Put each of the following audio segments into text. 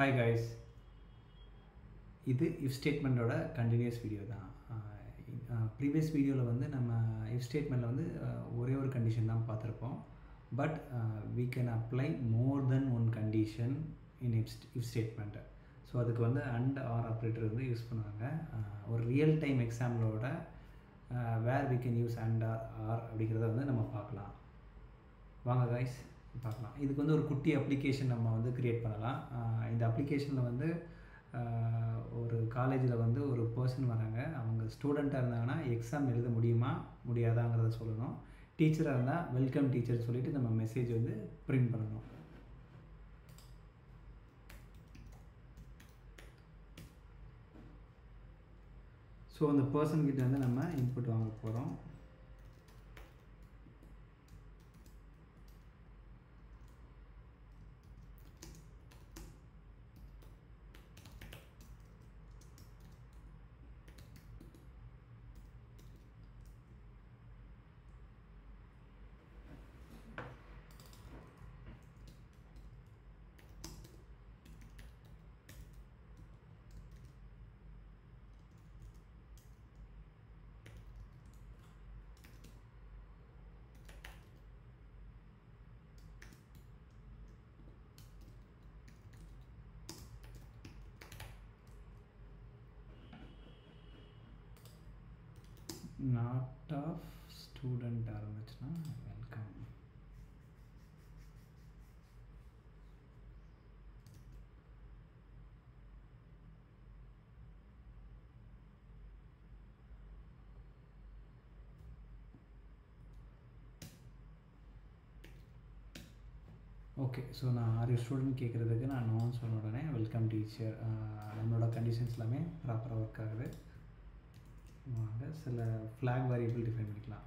Hi guys, இது if ஸ்டேட்மெண்ட்டோட continuous video தான். Previous வீடியோவில் வந்து நம்ம இஃப் ஸ்டேட்மெண்ட்டில் வந்து ஒரே ஒரு கண்டிஷன் தான் பார்த்துருப்போம். But we can apply more than one condition in if statement. So அதுக்கு வந்து அண்ட் ஆர் ஆப்ரேட்டர் வந்து யூஸ் பண்ணுவாங்க. ஒரு ரியல் டைம் எக்ஸாம்பிளோட where we can use and or அப்படிங்கிறத வந்து நம்ம பார்க்கலாம். வாங்க காய்ஸ் பார்க்கலாம். இதுக்கு வந்து ஒரு குட்டி அப்ளிகேஷன் நம்ம வந்து க்ரியேட் பண்ணலாம். இந்த அப்ளிகேஷனில் வந்து ஒரு காலேஜில் வந்து ஒரு பர்சன் வராங்க. அவங்க ஸ்டூடெண்ட்டாக இருந்தாங்கன்னா எக்ஸாம் எழுத முடியுமா முடியாதாங்கிறத சொல்லணும். டீச்சராக இருந்தால் வெல்கம் டீச்சர் சொல்லிவிட்டு நம்ம மெசேஜ் வந்து பிரிண்ட் பண்ணணும். ஸோ அந்த பர்சன்கிட்ட வந்து நம்ம இன்புட் வாங்க போகிறோம். நாட் ஆஃப் ஸ்டூடெண்ட் ஆரம்பிச்சுன்னா வெல்கம். ஓகே, ஸோ நான் ஆர் யூ ஸ்டூடெண்ட் கேட்குறதுக்கு நான் நோன்னு சொன்ன உடனே வெல்கம் டீச்சர் நம்மளோட கண்டிஷன்ஸ் எல்லாமே ப்ராப்பராக ஒர்க் ஆகுது. வாங்க சில ஃப்ளாக் வேரியபிள் டிஃபைன் பண்ணிக்கலாம்.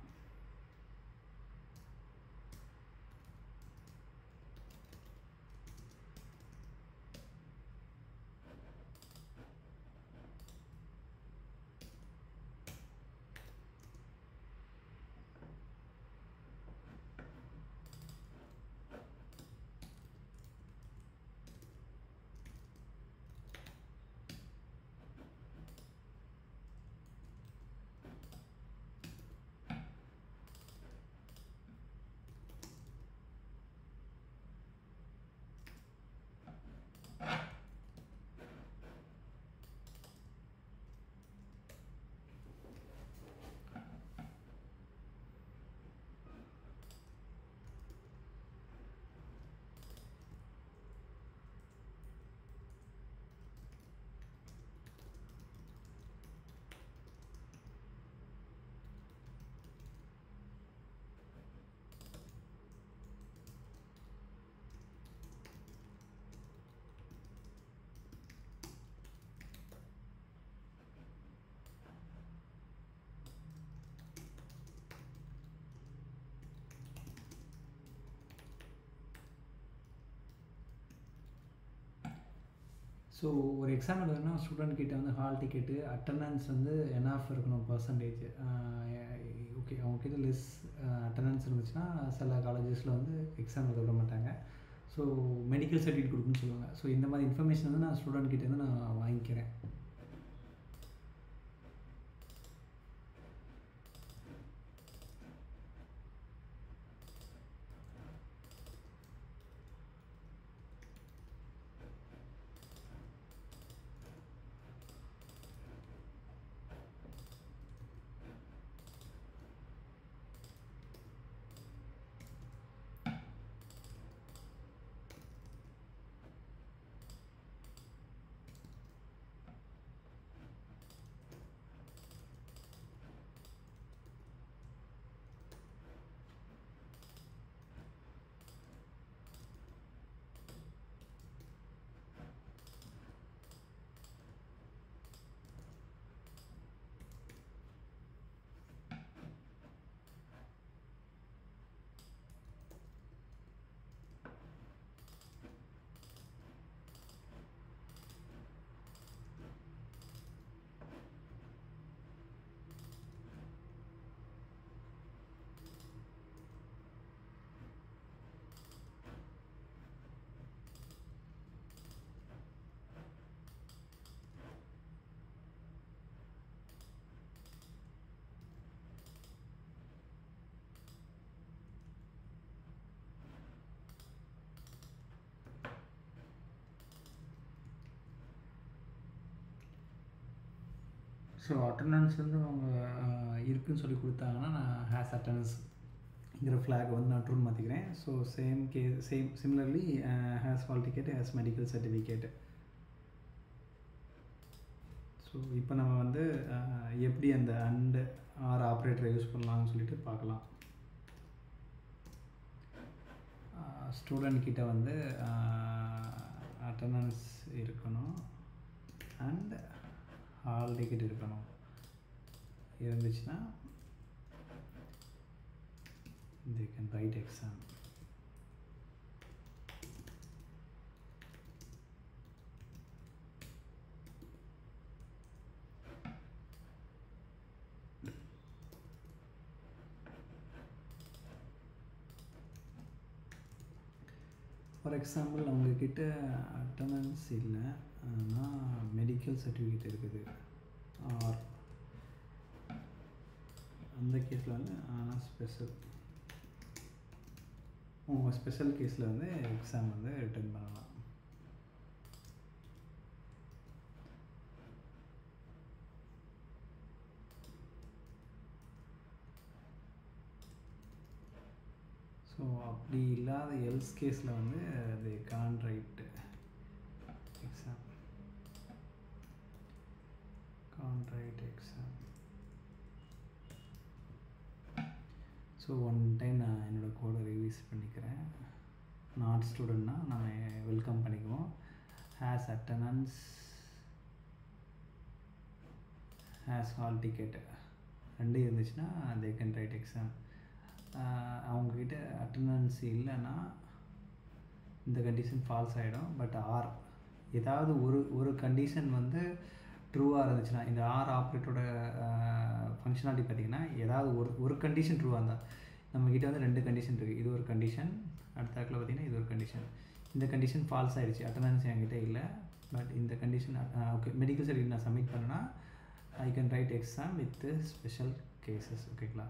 ஸோ ஒரு எக்ஸாம் எழுதுனா ஸ்டூடெண்ட் கிட்ட வந்து ஹால் டிக்கெட்டு அட்டண்டன்ஸ் வந்து என்ஆஃப் இருக்கணும் பர்சன்டேஜ். ஓகே, அவங்கக்கிட்ட லெஸ் அட்டண்டன்ஸ் இருந்துச்சுன்னா சில காலேஜஸில் வந்து எக்ஸாம் எழுத விட மாட்டாங்க. ஸோ மெடிக்கல் சர்டிஃபிகேட் கொடுக்குன்னு சொல்லுவாங்க. ஸோ இந்த மாதிரி இன்ஃபர்மேஷன் வந்து நான் ஸ்டூடெண்ட் கிட்டேருந்து நான் வாங்கிக்கிறேன். ஸோ அட்டண்டன்ஸ் வந்து அவங்க இருக்குன்னு சொல்லி கொடுத்தாங்கன்னா நான் ஹேஸ் அட்டண்டன்ஸ்ங்கிற ஃப்ளாக் வந்து நான் ட்ரூன்னு மாற்றிக்கிறேன். So similarly has hall ticket has medical certificate. So இப்போ நம்ம வந்து எப்படி அந்த அண்ட் ஆர் ஆப்ரேட்டரை யூஸ் பண்ணலாம்னு சொல்லிட்டு பார்க்கலாம். ஸ்டூடெண்ட் கிட்ட வந்து அட்டண்டன்ஸ் இருக்கணும் அண்ட் ஹால் டிக்கெட் இருக்கணும். இருந்துச்சுன்னா they can write exam. For example அவங்கக்கிட்ட அட்டண்டன்ஸ் இல்லை ஆனால் மெடிக்கல் சர்டிஃபிகேட் இருக்குது ஆர் அந்த கேஸில் வந்து ஆனால் ஸ்பெஷல் கேஸில் வந்து எக்ஸாம் வந்து ரிட்டர்ன் பண்ணலாம். ஸோ அப்படி இல்லாத எல்ஸ் கேஸில் வந்து they can write exam. So one time நான் என்னோடய கோடை ரிவைஸ் பண்ணிக்கிறேன். நாட் ஸ்டூடெண்ட்னா நம்ம வெல்கம் பண்ணிக்குவோம். Has attendance has hall ticket ரெண்டு இருந்துச்சுன்னா தே கேன் ரைட் எக்ஸாம். அவங்கக்கிட்ட அட்டண்டன்ஸ் இல்லைன்னா இந்த கண்டிஷன் ஃபால்ஸ் ஆகிடும். பட் ஆர் ஏதாவது ஒரு கண்டிஷன் வந்து ட்ரூவாக இருந்துச்சுன்னா இந்த ஆர் ஆப்ரேட்டரோட ஃபங்க்ஷனாலிட்டி பார்த்திங்கன்னா ஏதாவது ஒரு கண்டிஷன் ட்ரூவாக இருந்தால் நம்மக்கிட்ட வந்து ரெண்டு கண்டிஷன் இருக்குது. இது ஒரு கண்டிஷன், அடுத்த ஆக்கில் பார்த்திங்கன்னா இது ஒரு கண்டிஷன். இந்த கண்டிஷன் ஃபால்ஸ் ஆகிடுச்சு, அட்டண்டன்ஸ் என்கிட்ட இல்லை. பட் இந்த கண்டிஷன் ஓகே மெடிக்கல் சர்டிஃபிகேட் நான் சப்மிட் பண்ணேன்னா I can write exam with special cases. ஓகேங்களா?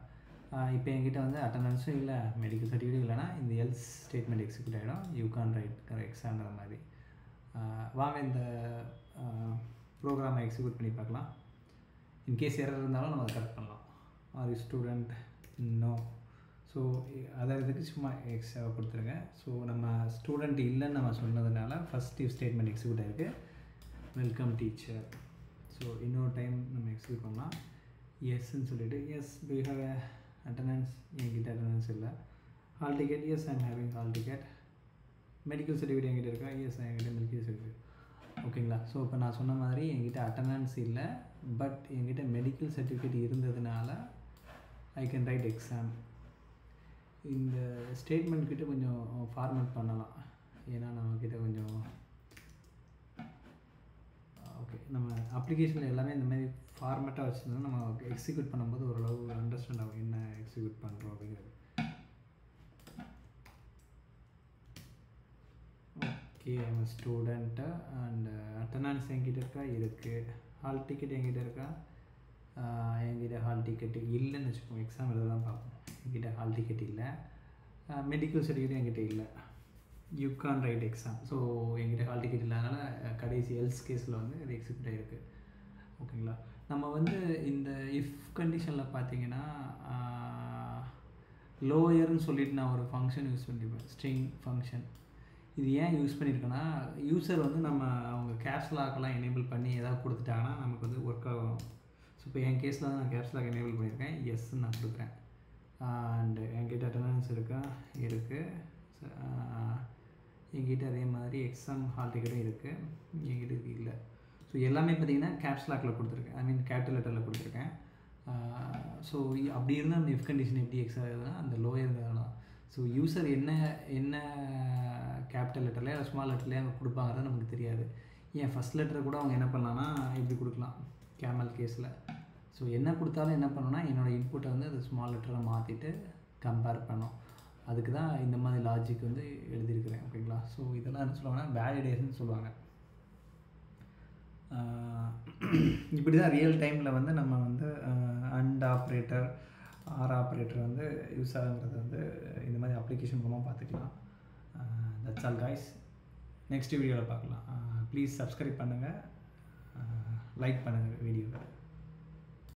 இப்போ என்கிட்ட வந்து அட்டண்டன்ஸும் இல்லை மெடிக்கல் சர்டிஃபிகேட் இல்லைனா இந்த எல்ஸ் ஸ்டேட்மெண்ட் எக்ஸிக்யூட் ஆகிடும். யூ கேன் ரைட் எக்ஸாம்ங்கிற மாதிரி. வாங்க இந்த ப்ரோக்ராமை எக்ஸிக்யூட் பண்ணி பார்க்கலாம். இன்கேஸ் எரர் இருந்தாலும் நம்ம அதை கரெக்ட் பண்ணலாம். Are you student no. So அதை இதுக்கு சும்மா எக்ஸாக கொடுத்துருங்க. ஸோ நம்ம ஸ்டூடெண்ட் இல்லைன்னு நம்ம சொன்னதுனால ஃபஸ்ட் ஸ்டேட்மெண்ட் எக்ஸிக்யூட் ஆகிருக்கு, வெல்கம் டீச்சர். ஸோ இன்னொரு டைம் நம்ம எக்ஸிக்யூட் பண்ணலாம். எஸ்ன்னு சொல்லிவிட்டு yes do you have attendance, என்கிட்ட அட்டண்டன்ஸ் இல்லை. Hall ticket yes I am having hall ticket. Medical certificate என்கிட்ட இருக்கா? எஸ் என்கிட்ட மெடிக்கல் சர்டிஃபிகேட். ஓகேங்களா? ஸோ இப்போ நான் சொன்ன மாதிரி என்கிட்ட அட்டண்டன்ஸ் இல்லை பட் என்கிட்ட மெடிக்கல் சர்டிஃபிகேட் இருந்ததுனால ஐ கேன் ரைட் எக்ஸாம். இந்த ஸ்டேட்மெண்ட் கிட்ட கொஞ்சம் ஃபார்மேட் பண்ணலாம். ஏன்னா நம்மக்கிட்ட கொஞ்சம் ஓகே நம்ம அப்ளிகேஷனில் எல்லாமே இந்த மாதிரி ஃபார்மேட்டாக வச்சுருந்தோம். நம்ம எக்ஸிக்யூட் பண்ணும்போது ஓரளவு அண்டர்ஸ்டாண்ட் ஆகும் என்ன எக்ஸிக்யூட் பண்ணுறோம் அப்படிங்கிறது. Okay I'm student and attendance என்கிட்ட இருக்கா? இருக்குது. ஹால் டிக்கெட் என்கிட்ட இருக்கா? என்கிட்ட ஹால் டிக்கெட்டு இல்லைன்னு வச்சுக்கோங்க. எக்ஸாம் எழுத தான் பார்ப்போம். என்கிட்ட ஹால் டிக்கெட் இல்லை. மெடிக்கல் சர்டிஃபிகேட் என்கிட்ட இல்லை. You can write exam. So என்கிட்ட ஹால் டிக்கெட் இல்லாதனால கடைசி எல்ஸ் கேஸில் வந்து இது எக்ஸிக்யூட் ஆகிருக்கு. ஓகேங்களா? நம்ம வந்து இந்த இஃப் கண்டிஷனில் பார்த்தீங்கன்னா லோயர்னு சொல்லிட்டு நான் ஒரு ஃபங்க்ஷன் யூஸ் பண்ணியிருப்பேன், ஸ்ட்ரிங் ஃபங்க்ஷன். இது ஏன் யூஸ் பண்ணியிருக்கேன்னா யூசர் வந்து நம்ம அவங்க கேப்ஸ் லாக்கெல்லாம் எனேபிள் பண்ணி ஏதாவது கொடுத்துட்டாங்கன்னா நமக்கு வந்து ஒர்க் ஆகும். ஸோ இப்போ என் கேஸில் வந்து நான் கேப்ஸ் லாக் எனேபிள் பண்ணியிருக்கேன், எஸ்ன்னு நான் கொடுக்குறேன். அண்டு என்கிட்ட அட்டண்டன்ஸ் இருக்கா? இருக்குது. என்கிட்ட அதே மாதிரி எக்ஸாம் ஹால் டிக்கெட்டும் இருக்குது, என்கிட்ட இது இல்லை. ஸோ எல்லாமே பார்த்திங்கன்னா கேப்ஸ் லாக்கில் கொடுத்துருக்கேன், ஐ மீன் கேபிட்டல் லெட்டரில் கொடுத்துருக்கேன். ஸோ அப்படி இருந்தால் அந்த இஃப் கண்டிஷன் எப்படி எக்ஸ் ஆகுதுன்னா அந்த லோயர் தான். ஸோ யூசர் என்ன கேபிட்டல் லெட்டர்லேயே இல்லை ஸ்மால் லெட்டர்லேயே அவங்க கொடுப்பாங்கிறது நமக்கு தெரியாது. ஏன் ஃபஸ்ட் லெட்டரை கூட அவங்க என்ன பண்ணலான்னா இப்படி கொடுக்கலாம் கேமல் கேஸில். ஸோ என்ன கொடுத்தாலும் என்ன பண்ணணும்னா என்னோடய இன்புட்டை வந்து அது ஸ்மால் லெட்டரை மாற்றிட்டு கம்பேர் பண்ணோம். அதுக்கு தான் இந்த மாதிரி லாஜிக் வந்து எழுதியிருக்கிறேன். ஓகேங்களா? ஸோ இதெல்லாம் என்ன சொல்லுவாங்கன்னா வேலிடேஷன் சொல்லுவாங்க. இப்படி தான் ரியல் டைமில் வந்து நம்ம வந்து அண்ட் ஆப்ரேட்டர் ஆர் ஆப்ரேட்டர் வந்து யூஸ் ஆகுங்கிறது வந்து இந்த மாதிரி அப்ளிகேஷன் மூலமாக பார்த்துக்கலாம். That's all guys. நெக்ஸ்ட் வீடியோவில் பார்க்கலாம். ப்ளீஸ் சப்ஸ்கிரைப் பண்ணுங்கள், லைக் பண்ணுங்கள் வீடியோவை.